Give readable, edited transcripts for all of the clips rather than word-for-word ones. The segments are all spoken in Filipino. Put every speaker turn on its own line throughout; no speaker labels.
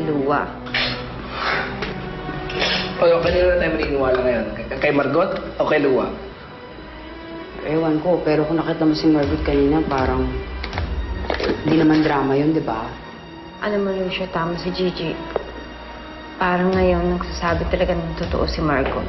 Lua.
O, kanino na tayo maniniwala ngayon? Kay Margot o kay Lua?
Ewan ko, pero kung nakita mo si Margot kanina, parang hindi naman drama yun, di ba?
Alam mo, Lucio, tama si Gigi. Parang ngayon, nagsasabi talaga ng totoo si Margot.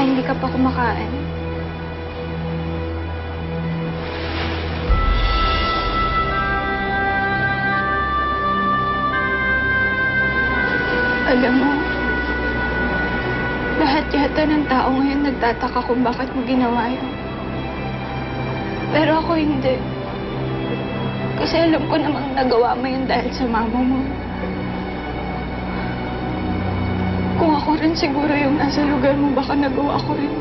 Hindi ka pa kumakain. Alam mo, lahat yata ng tao ngayon nagtataka kung bakit mo ginawa yun. Pero ako hindi. Kasi alam ko namang nagawa mo yun dahil sa mama mo. Kung ako rin siguro yung nasa lugar mo, baka nagawa ko rin.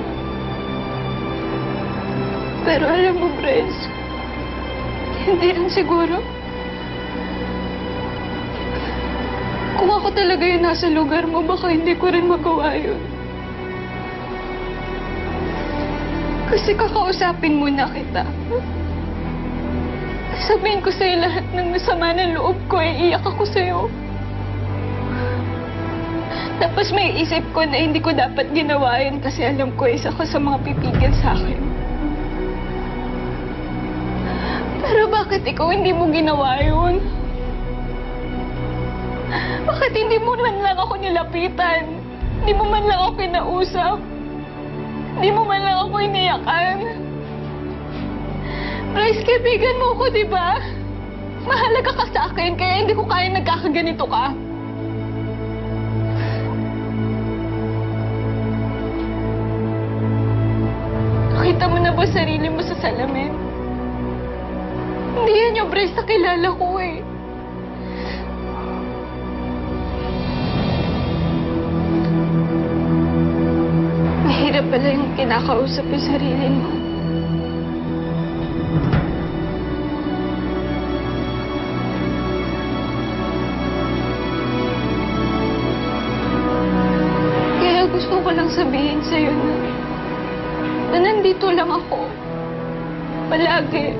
Pero alam mo, Bres, hindi rin siguro. Kung ako talaga yung nasa lugar mo, baka hindi ko rin magawa yun. Kasi kakausapin muna kita. Sabihin ko sa'yo lahat ng masama ng loob ko, iiyak ako sa'yo. Tapos may isip ko na hindi ko dapat ginawa yun kasi alam ko isa ko sa mga pipigil sa akin. Pero bakit ikaw hindi mo ginawa yun? Bakit hindi mo man lang ako nilapitan? Hindi mo man lang ako kinausap? Hindi mo man lang ako iniyakan? Bryce, kaibigan mo ko, di ba? Mahalaga ka sa akin kaya hindi ko kaya nagkakaganito ka. Nakita mo na ba sarili mo sa salamin? Hindi yan yung Bryce na kilala ko eh. Mahirap pala yung kinakausap yung sarili mo. Kaya gusto ko lang sabihin sa'yo na nandito lang ako. Palagi.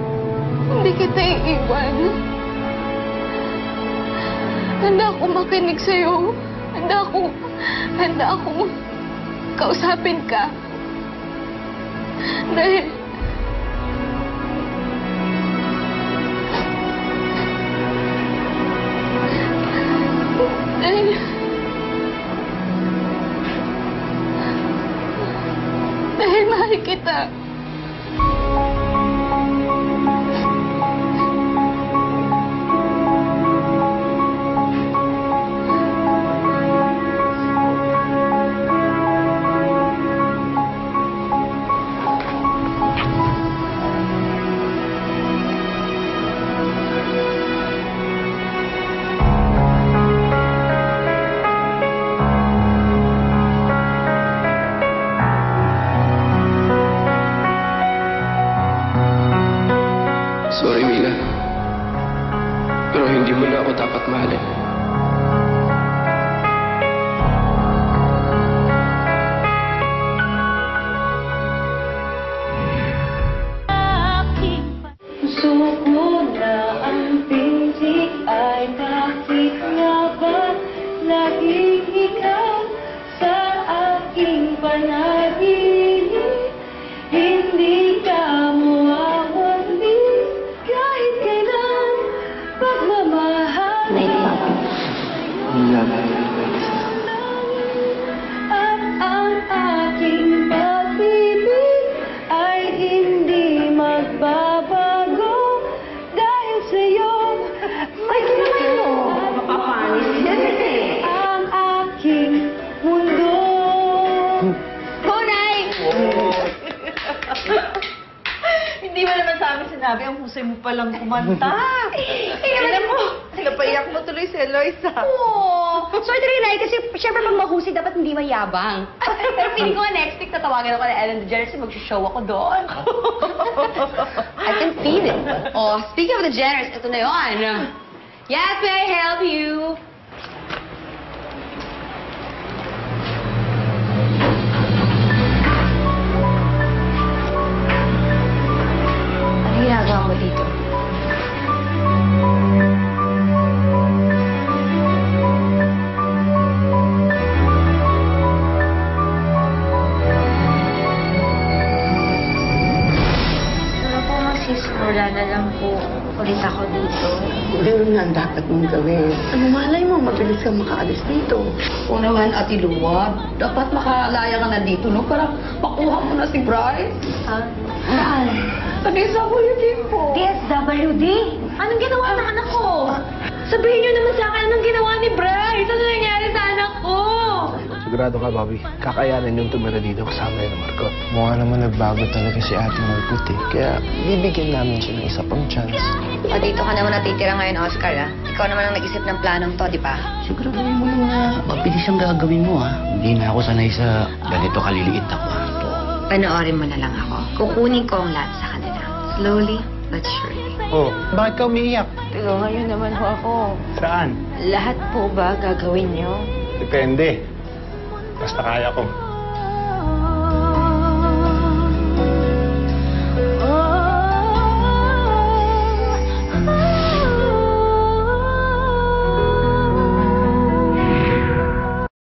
Hindi kita iiwan. Handa akong makinig sa'yo. Handa akong kausapin ka. Dahil mahal kita.
Sorry, Mila. Pero hindi mo na ako dapat mahalin.
Puso ko na ang pinsik ay bakit nga ba laging ikaw sa aking panaginip? Hindi ka mawawali kahit kailan pagmamahal at ang aking pag-ibig ay hindi magbabago dahil sa'yo. Ay, kinaman mo! Mapapanis yan eh. husay mo palang kumanta. Tingnan mo, napaiyak mo tuloy si Eloisa.
Oo. Sorry to rin, kasi syempre pag mahusay, dapat hindi mayabang. Pero feeling ko next week tatawagan ako na Ellen DeGeneres kasi mag-show ako doon. I can feel it. Oh, speaking of the Jeners, ito na yun. Yes, may I help you?
Ano ginagawa mo dito? Wala po, Sis. Wala na lang po ulit ako dito.
Ganun nga ang dapat mong gawin. Ano malay mo, mabilis kang makaalis dito.
Oo naman, Ate Luwa. Dapat makalaya ka na dito, no? Para makuha mo na si Bryce.
Ha? Saan?
Nag-SWD po.
DSWD? Anong ginawa ng anak ko? Sabihin niyo naman sa akin anong ginawa ni Bryce. Ano nangyari sa anak ko?
Sigurado ka, Bobby. Kakayanan yung tumira dito kasama yun ng Marcot.
Mukha naman nagbago talaga si Ate Margot eh. Kaya bibigyan namin siya ng isa pang chance.
O, dito ka naman natitira ngayon, Oscar, ah. Ikaw naman ang nag-isip ng planong to, di ba?
Siguraduhin mo lang na mabilis ang gagawin mo, ha? Hindi na ako sanay sa ganito kaliliit na kwarto.
Panoorin mo na lang ako. Kukunin ko ang lahat sa kanila. Slowly but surely.
Oh, bakit ka umiiyak?
Tulungan niyo naman ho ako.
Saan?
Lahat po ba gagawin niyo?
Depende. Basta kaya ko.